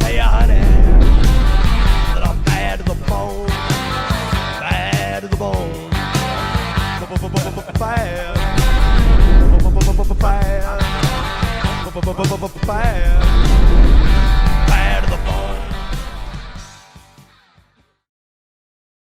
Hey, honey, that I'm bad to the bone, bad to the bone, bad, bad, bad.